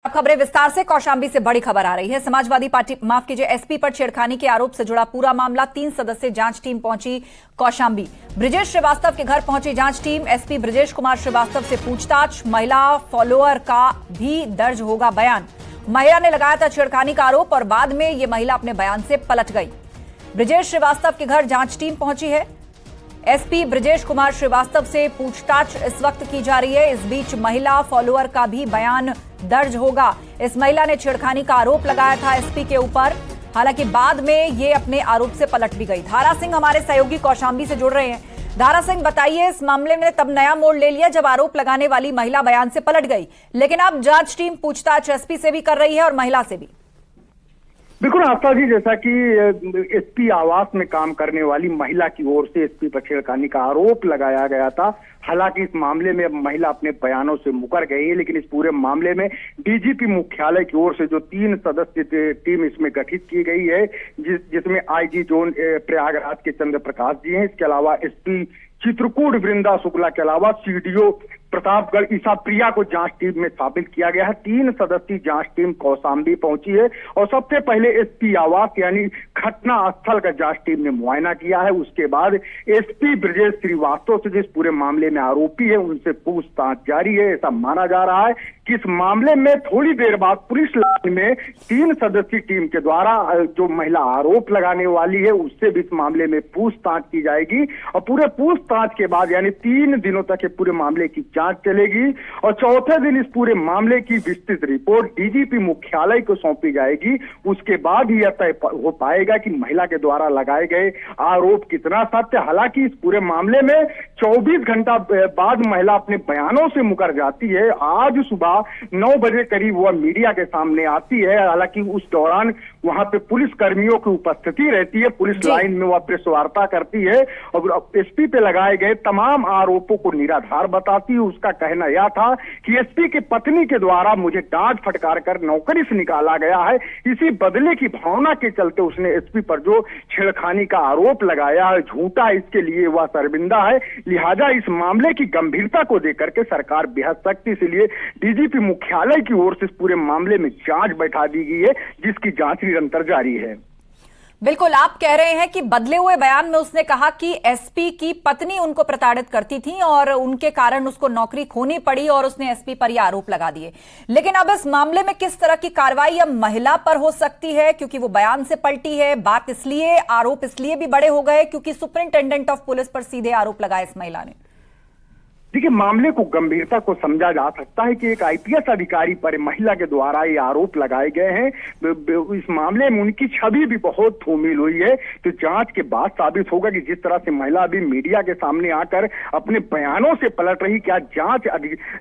अब खबरें विस्तार से। कौशांबी से बड़ी खबर आ रही है। समाजवादी पार्टी एसपी पर छेड़खानी के आरोप से जुड़ा पूरा मामला 3 सदस्यीय जांच टीम पहुंची कौशांबी। ब्रिजेश श्रीवास्तव के घर पहुंची जांच टीम। एसपी ब्रिजेश कुमार श्रीवास्तव से पूछताछ। महिला फॉलोअर का भी दर्ज होगा बयान। महिला ने लगाया था छेड़खानी का आरोप और बाद में ये महिला अपने बयान से पलट गई। ब्रिजेश श्रीवास्तव के घर जांच टीम पहुंची है। एसपी ब्रिजेश कुमार श्रीवास्तव से पूछताछ इस वक्त की जा रही है। इस बीच महिला फॉलोअर का भी बयान दर्ज होगा। इस महिला ने छेड़खानी का आरोप लगाया था एसपी के ऊपर, हालांकि बाद में ये अपने आरोप से पलट भी गई। धारा सिंह हमारे सहयोगी कौशांबी से जुड़ रहे हैं। धारा सिंह, बताइए, इस मामले ने तब नया मोड़ ले लिया जब आरोप लगाने वाली महिला बयान से पलट गई, लेकिन अब जांच टीम पूछताछ एसपी से भी कर रही है और महिला से भी। बिल्कुल आस्था जी, जैसा कि एसपी आवास में काम करने वाली महिला की ओर से एसपी पर छेड़खानी का आरोप लगाया गया था। हालांकि इस मामले में अब महिला अपने बयानों से मुकर गई है, लेकिन इस पूरे मामले में डीजीपी मुख्यालय की ओर से जो 3 सदस्यीय टीम इसमें गठित की गई है, जिसमें आईजी जोन प्रयागराज के चंद्र प्रकाश जी हैं। इसके अलावा एसपी चित्रकूट वृंदा शुक्ला के अलावा सीडीओ प्रतापगढ़ ईसा प्रिया को जांच टीम में शामिल किया गया है। 3 सदस्यीय जांच टीम कौशांबी पहुंची है और सबसे पहले एसपी आवास यानी घटना स्थल का जांच टीम ने मुआयना किया है। उसके बाद एसपी ब्रिजेश श्रीवास्तव से जिस पूरे मामले में आरोपी है उनसे पूछताछ जारी है। ऐसा माना जा रहा है कि इस मामले में थोड़ी देर बाद पुलिस लाइन में 3 सदस्यीय टीम के द्वारा जो महिला आरोप लगाने वाली है उससे भी इस मामले में पूछताछ की जाएगी और पूरे पूछताछ के बाद यानी 3 दिनों तक ये पूरे मामले की जांच चलेगी और चौथे दिन इस पूरे मामले की विस्तृत रिपोर्ट डीजीपी मुख्यालय को सौंपी जाएगी। उसके बाद ही यह तय हो पाएगा कि महिला के द्वारा लगाए गए आरोप कितना सत्य। हालांकि इस पूरे मामले में 24 घंटा बाद महिला अपने बयानों से मुकर जाती है। आज सुबह 9 बजे करीब वह मीडिया के सामने आती है। हालांकि उस दौरान वहां पे पुलिस कर्मियों की उपस्थिति रहती है। पुलिस लाइन में वह प्रेस वार्ता करती है और एसपी पे लगाए गए तमाम आरोपों को निराधार बताती है। उसका कहना यह था कि एसपी की पत्नी के द्वारा मुझे डांट फटकार कर नौकरी से निकाला गया है। इसी बदले की भावना के चलते उसने एसपी पर जो छेड़खानी का आरोप लगाया है झूठा, इसके लिए वह शर्मिंदा है। लिहाजा इस मामले की गंभीरता को देकर के सरकार बेहद सख्त, इसलिए डीजीपी मुख्यालय की ओर से इस पूरे मामले में जांच बैठा दी गई है, जिसकी जांच निरंतर जारी है। बिल्कुल, आप कह रहे हैं कि बदले हुए बयान में उसने कहा कि एसपी की पत्नी उनको प्रताड़ित करती थी और उनके कारण उसको नौकरी खोनी पड़ी और उसने एसपी पर यह आरोप लगा दिए। लेकिन अब इस मामले में किस तरह की कार्रवाई अब महिला पर हो सकती है, क्योंकि वो बयान से पलटी है? बात इसलिए, आरोप इसलिए भी बड़े हो गए क्योंकि सुपरिंटेंडेंट ऑफ पुलिस पर सीधे आरोप लगाए इस महिला ने। देखिए, मामले को गंभीरता को समझा जा सकता है कि एक आईपीएस अधिकारी पर महिला के द्वारा ये आरोप लगाए गए हैं। इस मामले में उनकी छवि भी बहुत धूमिल हुई है। तो जांच के बाद साबित होगा कि जिस तरह से महिला अभी मीडिया के सामने आकर अपने बयानों से पलट रही, क्या जांच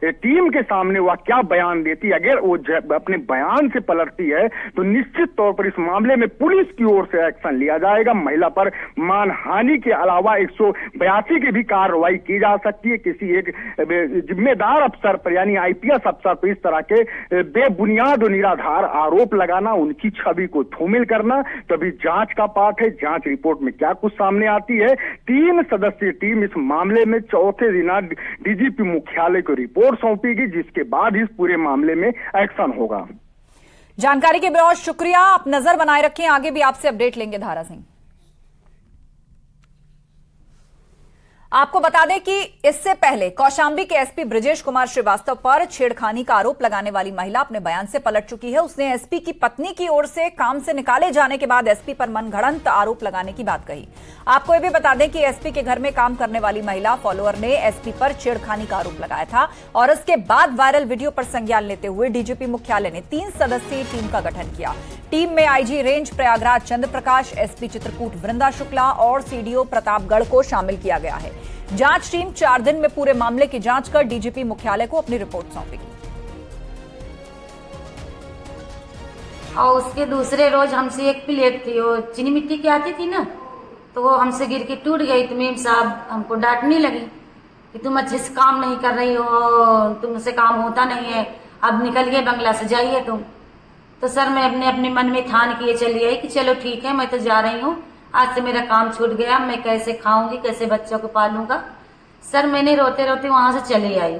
टीम के सामने वह क्या बयान देती। अगर वो अपने बयान से पलटती है तो निश्चित तौर पर इस मामले में पुलिस की ओर से एक्शन लिया जाएगा। महिला पर मानहानि के अलावा 182 की भी कार्रवाई की जा सकती है। किसी एक जिम्मेदार अफसर पर यानी आईपीएस अफसर पर इस तरह के बेबुनियाद और निराधार आरोप लगाना, उनकी छवि को धूमिल करना, तभी जांच का पार्ट है। जांच रिपोर्ट में क्या कुछ सामने आती है। 3 सदस्यीय टीम इस मामले में चौथे दिन डीजीपी मुख्यालय को रिपोर्ट सौंपेगी, जिसके बाद इस पूरे मामले में एक्शन होगा। जानकारी के बहुत शुक्रिया। आप नजर बनाए रखें, आगे भी आपसे अपडेट लेंगे। धारा सिंह, आपको बता दें कि इससे पहले कौशांबी के एसपी ब्रिजेश कुमार श्रीवास्तव पर छेड़खानी का आरोप लगाने वाली महिला अपने बयान से पलट चुकी है। उसने एसपी की पत्नी की ओर से काम से निकाले जाने के बाद एसपी पर मनगढ़ंत आरोप लगाने की बात कही। आपको यह भी बता दें कि एसपी के घर में काम करने वाली महिला फॉलोअर ने एसपी पर छेड़खानी का आरोप लगाया था और इसके बाद वायरल वीडियो पर संज्ञान लेते हुए डीजीपी मुख्यालय ने 3 सदस्यीय टीम का गठन किया। टीम में आईजी रेंज प्रयागराज चंद्र प्रकाश, एसपी चित्रकूट वृंदा शुक्ला और सीडीओ प्रतापगढ़ को शामिल किया गया है। जांच टीम 4 दिन में पूरे मामले की जांच कर डीजीपी मुख्यालय को अपनी रिपोर्ट सौंपेगी। और उसके दूसरे रोज हमसे एक प्लेट थी, वो चीनी मिट्टी की आती थी ना, तो वो हमसे गिर के टूट गई। तो मेम साहब हमको डांटने लगी कि तुम अच्छे से काम नहीं कर रही हो, तुमसे काम होता नहीं है, अब निकल गए बंगला से, जाइए तुम। तो सर मैं अपने मन में ठान किए चली आई कि चलो ठीक है, मैं तो जा रही हूँ, आज से मेरा काम छूट गया, मैं कैसे खाऊंगी, कैसे बच्चों को पालूंगा। सर मैंने रोते रोते वहां से चली आई।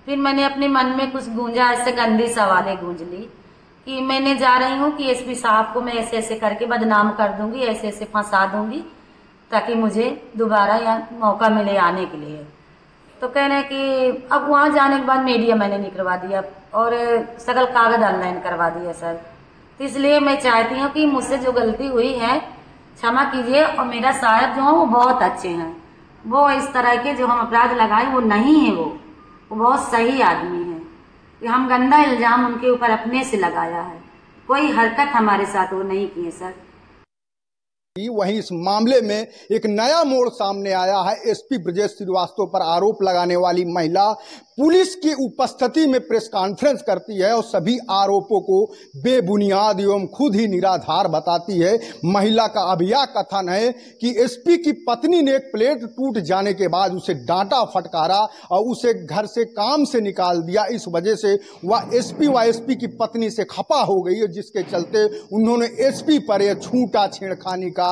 फिर मैंने अपने मन में कुछ गूंजा, ऐसे गंदी सवालें गूंज ली कि मैंने जा रही हूँ कि एसपी साहब को मैं ऐसे ऐसे करके बदनाम कर दूंगी, ऐसे ऐसे फंसा दूंगी ताकि मुझे दोबारा यहाँ मौका मिले आने के लिए। तो कह रहे कि अब वहाँ जाने के बाद मीडिया मैंने निकलवा दिया और सकल कागज ऑनलाइन करवा दिया सर। तो इसलिए मैं चाहती हूँ कि मुझसे जो गलती हुई है क्षमा कीजिए, और मेरा साहब जो है वो बहुत अच्छे हैं, वो इस तरह के जो हम अपराध लगाए वो नहीं है, वो बहुत सही आदमी है। कि हम गंदा इल्जाम उनके ऊपर अपने से लगाया है, कोई हरकत हमारे साथ वो नहीं की है सर। वहीं इस मामले में एक नया मोड़ सामने आया है। एसपी ब्रजेश श्रीवास्तव पर आरोप लगाने वाली महिला पुलिस की उपस्थिति में प्रेस कॉन्फ्रेंस करती है और सभी आरोपों को बेबुनियाद एवं खुद ही निराधार बताती है। महिला का अब यह कथन है कि एसपी की पत्नी ने एक प्लेट टूट जाने के बाद उसे डांटा फटकारा और उसे घर से काम से निकाल दिया। इस वजह से वह एसपी की पत्नी से खफा हो गई है, जिसके चलते उन्होंने एसपी पर यह छूटा छेड़खानी का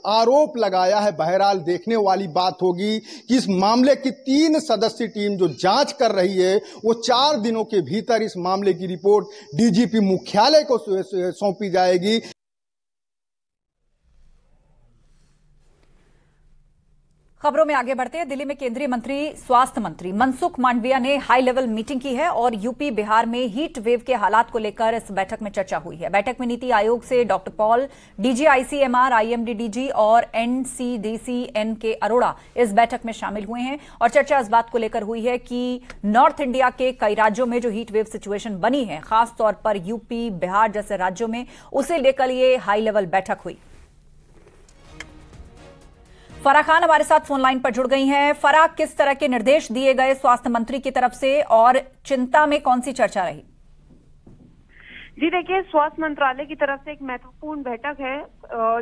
आरोप लगाया है। बहरहाल देखने वाली बात होगी कि इस मामले की 3 सदस्यीय टीम जो जांच कर रही है वो 4 दिनों के भीतर इस मामले की रिपोर्ट डीजीपी मुख्यालय को सौंपी जाएगी। खबरों में आगे बढ़ते हैं। दिल्ली में केंद्रीय मंत्री स्वास्थ्य मंत्री मनसुख मांडविया ने हाई लेवल मीटिंग की है और यूपी बिहार में हीट वेव के हालात को लेकर इस बैठक में चर्चा हुई है। बैठक में नीति आयोग से doctor Paul, DG ICMR, IMD DG और एनसीडीसी के अरोड़ा इस बैठक में शामिल हुए हैं और चर्चा इस बात को लेकर हुई है कि नॉर्थ इंडिया के कई राज्यों में जो हीट वेव सिचुएशन बनी है, खासतौर पर यूपी बिहार जैसे राज्यों में, उसे लेकर ये हाई लेवल बैठक हुई। फराह खान हमारे साथ फोन लाइन पर जुड़ गई हैं। फराह, किस तरह के निर्देश दिए गए स्वास्थ्य मंत्री की तरफ से और चिंता में कौन सी चर्चा रही? जी देखिए, स्वास्थ्य मंत्रालय की तरफ से एक महत्वपूर्ण बैठक है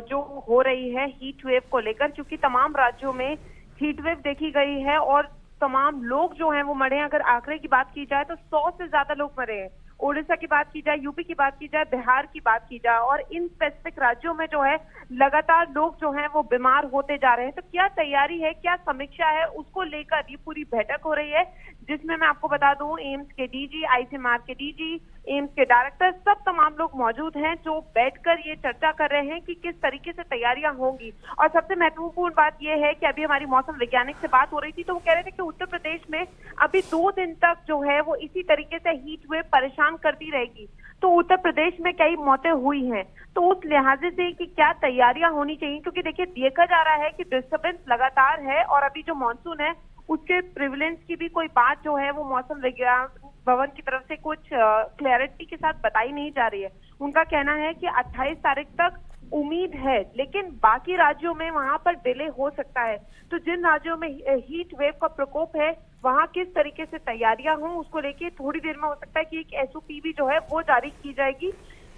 जो हो रही है हीट वेव को लेकर, क्योंकि तमाम राज्यों में हीट वेव देखी गई है और तमाम लोग जो हैं वो मरे हैं। अगर आंकड़े की बात की जाए तो 100 से ज्यादा लोग मरे हैं। ओडिशा की बात की जाए, यूपी की बात की जाए, बिहार की बात की जाए, और इन स्पेसिफिक राज्यों में जो है लगातार लोग जो हैं वो बीमार होते जा रहे हैं। तो क्या तैयारी है, क्या समीक्षा है, उसको लेकर ये पूरी बैठक हो रही है, जिसमें मैं आपको बता दूं एम्स के डीजी, आईसीएमआर के डीजी, एम्स के डायरेक्टर, सब तमाम लोग मौजूद हैं जो बैठकर ये चर्चा कर रहे हैं कि किस तरीके से तैयारियां होंगी। और सबसे महत्वपूर्ण बात यह है कि अभी हमारी मौसम वैज्ञानिक से बात हो रही थी तो वो कह रहे थे कि उत्तर प्रदेश में अभी 2 दिन तक जो है वो इसी तरीके से हीट वेव परेशान करती रहेगी। तो उत्तर प्रदेश में कई मौतें हुई हैं, तो उस लिहाज से कि क्या तैयारियां होनी चाहिए, क्योंकि देखिए देखा जा रहा है कि डिस्टर्बेंस लगातार है और अभी जो मानसून है उसके प्रिविलेंस की भी कोई बात जो है वो मौसम विज्ञान भवन की तरफ से कुछ क्लैरिटी के साथ बताई नहीं जा रही है। उनका कहना है कि 28 तारीख तक उम्मीद है, लेकिन बाकी राज्यों में वहां पर डिले हो सकता है। तो जिन राज्यों में हीट वेव का प्रकोप है वहां किस तरीके से तैयारियां हों, उसको लेके थोड़ी देर में हो सकता है कि एक एसओपी भी जो है वो जारी की जाएगी,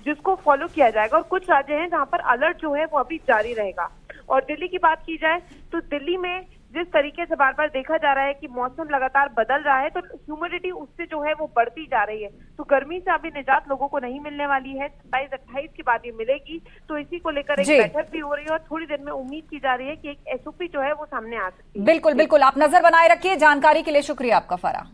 जिसको फॉलो किया जाएगा। और कुछ राज्य हैं जहां पर अलर्ट जो है वो अभी जारी रहेगा। और दिल्ली की बात की जाए तो दिल्ली में जिस तरीके से बार बार देखा जा रहा है कि मौसम लगातार बदल रहा है, तो ह्यूमिडिटी उससे जो है वो बढ़ती जा रही है। तो गर्मी से अभी निजात लोगों को नहीं मिलने वाली है। 27-28 की बात ये मिलेगी। तो इसी को लेकर एक बैठक भी हो रही है और थोड़ी देर में उम्मीद की जा रही है कि एक एसओपी जो है वो सामने आ सकती है। बिल्कुल बिल्कुल, आप नजर बनाए रखिए। जानकारी के लिए शुक्रिया आपका फराह।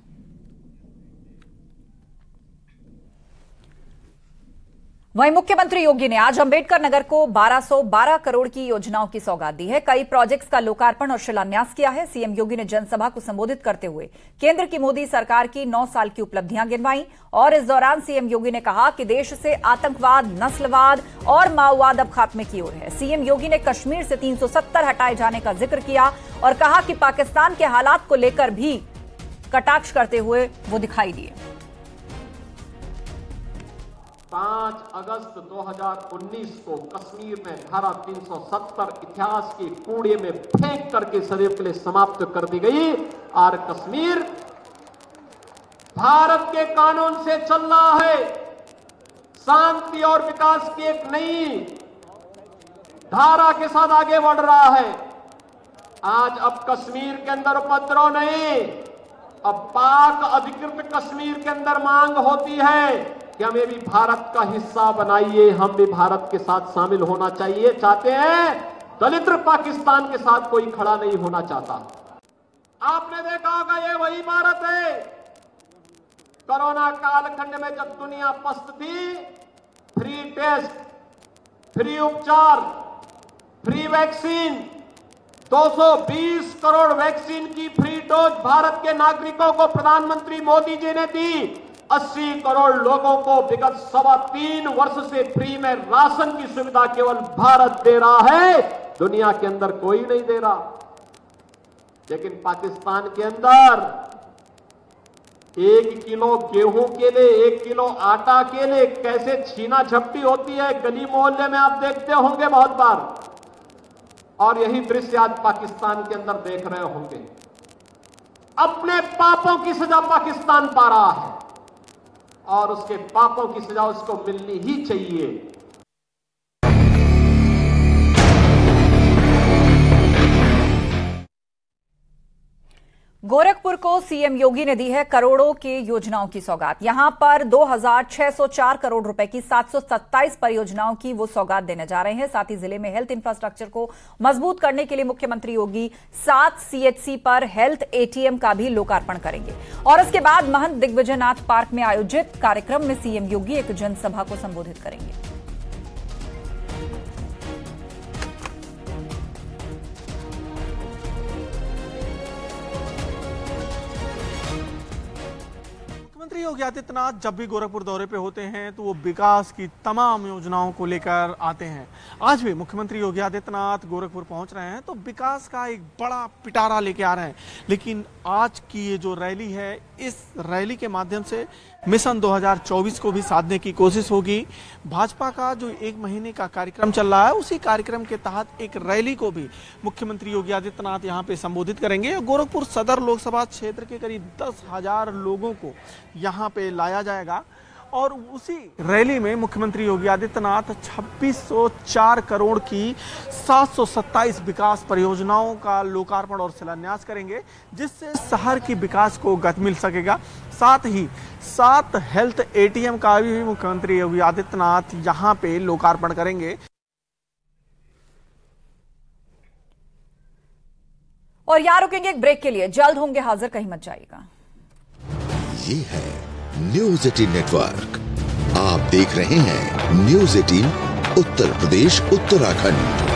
वहीं मुख्यमंत्री योगी ने आज अंबेडकर नगर को 1212 करोड़ की योजनाओं की सौगात दी है। कई प्रोजेक्ट्स का लोकार्पण और शिलान्यास किया है। सीएम योगी ने जनसभा को संबोधित करते हुए केंद्र की मोदी सरकार की 9 साल की उपलब्धियां गिनवाई और इस दौरान सीएम योगी ने कहा कि देश से आतंकवाद, नस्लवाद और माओवाद अब खात्मे की ओर है। सीएम योगी ने कश्मीर से 370 हटाए जाने का जिक्र किया और कहा कि पाकिस्तान के हालात को लेकर भी कटाक्ष करते हुए वो दिखाई दिए। 5 अगस्त 2019 को कश्मीर में धारा 370 इतिहास के कूड़े में फेंक करके सदैव के लिए समाप्त कर दी गई और कश्मीर भारत के कानून से चल रहा है। शांति और विकास की एक नई धारा के साथ आगे बढ़ रहा है। आज अब कश्मीर के अंदर उपद्रव नहीं, अब पाक अधिकृत कश्मीर के अंदर मांग होती है कि हमें भी भारत का हिस्सा बनाइए, हम भी भारत के साथ शामिल होना चाहिए चाहते हैं। दलित पाकिस्तान के साथ कोई खड़ा नहीं होना चाहता। आपने देखा होगा ये वही भारत है कोरोना कालखंड में जब दुनिया पस्त थी, फ्री टेस्ट, फ्री उपचार, फ्री वैक्सीन, 220 करोड़ वैक्सीन की फ्री डोज भारत के नागरिकों को प्रधानमंत्री मोदी जी ने दी। 80 करोड़ लोगों को विगत 3.25 वर्ष से फ्री में राशन की सुविधा केवल भारत दे रहा है, दुनिया के अंदर कोई नहीं दे रहा। लेकिन पाकिस्तान के अंदर 1 किलो गेहूं के लिए, 1 किलो आटा के लिए कैसे छीना झपटी होती है, गली मोहल्ले में आप देखते होंगे बहुत बार। और यही दृश्य आज पाकिस्तान के अंदर देख रहे होंगे। अपने पापों की सजा पाकिस्तान पा रहा है और उसके पापों की सजा उसको मिलनी ही चाहिए। गोरखपुर को सीएम योगी ने दी है करोड़ों की योजनाओं की सौगात। यहां पर 2604 करोड़ रुपए की 727 परियोजनाओं की वो सौगात देने जा रहे हैं। साथ ही जिले में हेल्थ इंफ्रास्ट्रक्चर को मजबूत करने के लिए मुख्यमंत्री योगी 7 सीएचसी पर हेल्थ एटीएम का भी लोकार्पण करेंगे। और इसके बाद महंत दिग्विजयनाथ पार्क में आयोजित कार्यक्रम में सीएम योगी एक जनसभा को संबोधित करेंगे। मुख्यमंत्री योगी आदित्यनाथ जब भी गोरखपुर दौरे पे होते हैं तो वो विकास की तमाम योजनाओं को लेकर आते हैं। आज भी मुख्यमंत्री योगी आदित्यनाथ गोरखपुर पहुंच रहे हैं तो विकास का एक बड़ा पिटारा लेके आ रहे हैं। लेकिन आज की ये जो रैली है, इस रैली के माध्यम से मिशन 2024 को भी साधने की कोशिश होगी। भाजपा का जो 1 महीने का कार्यक्रम चल रहा है, उसी कार्यक्रम के तहत एक रैली को भी मुख्यमंत्री योगी आदित्यनाथ यहाँ पे संबोधित करेंगे। गोरखपुर सदर लोकसभा क्षेत्र के करीब 10,000 लोगों को यहाँ पे लाया जाएगा और उसी रैली में मुख्यमंत्री योगी आदित्यनाथ 2604 करोड़ की 727 विकास परियोजनाओं का लोकार्पण और शिलान्यास करेंगे, जिससे शहर की विकास को गति मिल सकेगा। साथ ही 7 हेल्थ एटीएम का भी मुख्यमंत्री योगी आदित्यनाथ यहां पे लोकार्पण करेंगे। और यहां रुकेंगे एक ब्रेक के लिए, जल्द होंगे हाजिर, कहीं मत जाइएगा। ये है न्यूज़ 18 नेटवर्क। आप देख रहे हैं न्यूज़ 18 उत्तर प्रदेश उत्तराखंड।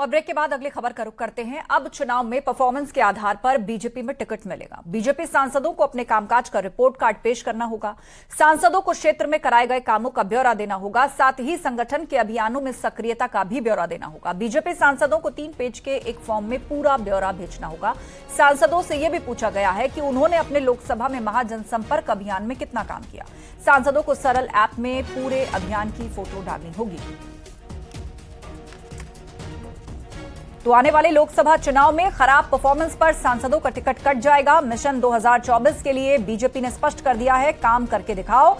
और ब्रेक के बाद अगली खबर का रुख करते हैं। अब चुनाव में परफॉर्मेंस के आधार पर बीजेपी में टिकट मिलेगा। बीजेपी सांसदों को अपने कामकाज का रिपोर्ट कार्ड पेश करना होगा। सांसदों को क्षेत्र में कराए गए कामों का ब्यौरा देना होगा। साथ ही संगठन के अभियानों में सक्रियता का भी ब्यौरा देना होगा। बीजेपी सांसदों को 3 पेज के एक फॉर्म में पूरा ब्यौरा भेजना होगा। सांसदों से यह भी पूछा गया है कि उन्होंने अपने लोकसभा में महाजनसंपर्क अभियान में कितना काम किया। सांसदों को सरल ऐप में पूरे अभियान की फोटो डालनी होगी। तो आने वाले लोकसभा चुनाव में खराब परफॉर्मेंस पर सांसदों का टिकट कट जाएगा। मिशन 2024 के लिए बीजेपी ने स्पष्ट कर दिया है, काम करके दिखाओ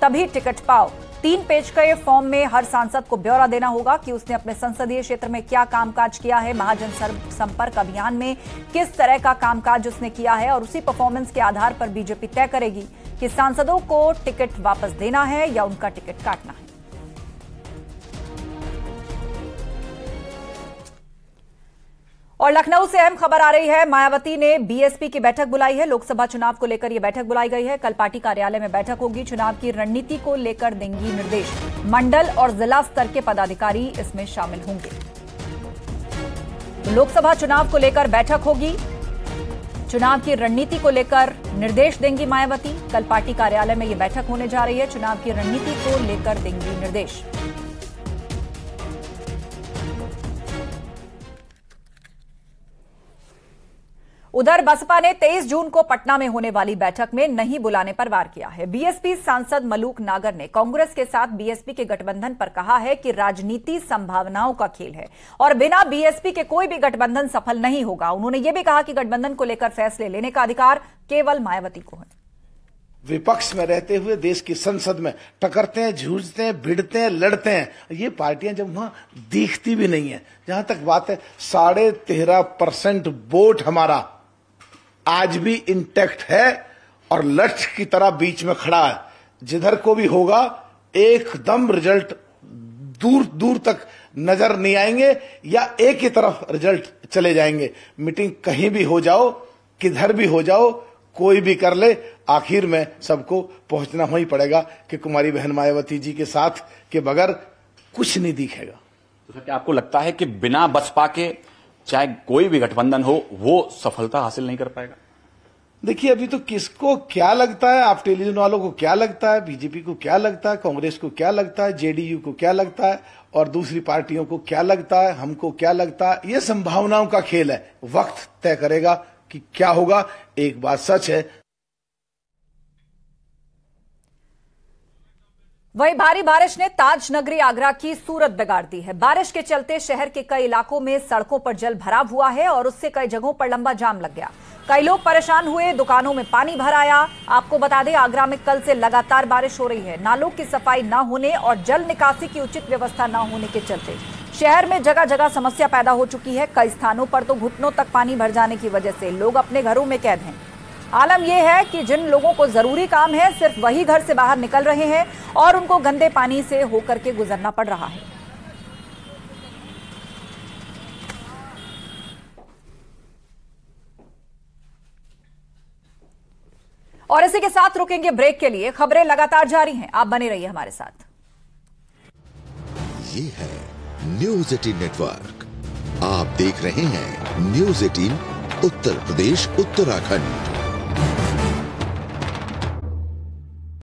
तभी टिकट पाओ। 3 पेज के फॉर्म में हर सांसद को ब्यौरा देना होगा कि उसने अपने संसदीय क्षेत्र में क्या कामकाज किया है, महाजन संपर्क अभियान में किस तरह का कामकाज उसने किया है, और उसी परफॉर्मेंस के आधार पर बीजेपी तय करेगी कि सांसदों को टिकट वापस देना है या उनका टिकट काटना है। और लखनऊ से अहम खबर आ रही है। मायावती ने बीएसपी की बैठक बुलाई है। लोकसभा चुनाव को लेकर यह बैठक बुलाई गई है। कल पार्टी कार्यालय में बैठक होगी। चुनाव की रणनीति को लेकर देंगी निर्देश। मंडल और जिला स्तर के पदाधिकारी इसमें शामिल होंगे। तो लोकसभा चुनाव को लेकर बैठक होगी। चुनाव की रणनीति को लेकर निर्देश देंगी मायावती। कल पार्टी कार्यालय में यह बैठक होने जा रही है। चुनाव की रणनीति को लेकर देंगी निर्देश। उधर बसपा ने 23 जून को पटना में होने वाली बैठक में नहीं बुलाने पर वार किया है। बीएसपी सांसद मलूक नागर ने कांग्रेस के साथ बीएसपी के गठबंधन पर कहा है कि राजनीति संभावनाओं का खेल है और बिना बीएसपी के कोई भी गठबंधन सफल नहीं होगा। उन्होंने यह भी कहा कि गठबंधन को लेकर फैसले लेने का अधिकार केवल मायावती को है। विपक्ष में रहते हुए देश की संसद में टकरते हैं, जूझते हैं, भिड़ते हैं, लड़ते हैं। ये पार्टियां जब वहां दिखती भी नहीं है। जहां तक बात है 13.5% वोट हमारा आज भी इंटैक्ट है और लक्ष्य की तरह बीच में खड़ा है। जिधर को भी होगा एकदम रिजल्ट दूर दूर तक नजर नहीं आएंगे या एक ही तरफ रिजल्ट चले जाएंगे। मीटिंग कहीं भी हो जाओ, किधर भी हो जाओ, कोई भी कर ले, आखिर में सबको पहुंचना ही पड़ेगा कि कुमारी बहन मायावती जी के साथ के बगैर कुछ नहीं दिखेगा। तो सर क्या आपको लगता है कि बिना बसपा के चाहे कोई भी गठबंधन हो वो सफलता हासिल नहीं कर पाएगा? देखिए, अभी तो किसको क्या लगता है, आप टेलीविजन वालों को क्या लगता है, बीजेपी को क्या लगता है, कांग्रेस को क्या लगता है, जेडीयू को क्या लगता है और दूसरी पार्टियों को क्या लगता है, हमको क्या लगता है, ये संभावनाओं का खेल है। वक्त तय करेगा कि क्या होगा। एक बात सच है, वहीं भारी बारिश ने ताज नगरी आगरा की सूरत बिगाड़ दी है। बारिश के चलते शहर के कई इलाकों में सड़कों पर जल भराव हुआ है और उससे कई जगहों पर लंबा जाम लग गया। कई लोग परेशान हुए, दुकानों में पानी भर आया। आपको बता दें, आगरा में कल से लगातार बारिश हो रही है। नालों की सफाई न होने और जल निकासी की उचित व्यवस्था न होने के चलते शहर में जगह जगह समस्या पैदा हो चुकी है। कई स्थानों पर तो घुटनों तक पानी भर जाने की वजह से लोग अपने घरों में कैद हैं। आलम यह है कि जिन लोगों को जरूरी काम है सिर्फ वही घर से बाहर निकल रहे हैं और उनको गंदे पानी से होकर के गुजरना पड़ रहा है। और इसी के साथ रुकेंगे ब्रेक के लिए। खबरें लगातार जारी हैं, आप बने रहिए हमारे साथ। ये है न्यूज 18 नेटवर्क, आप देख रहे हैं न्यूज 18 उत्तर प्रदेश उत्तराखंड।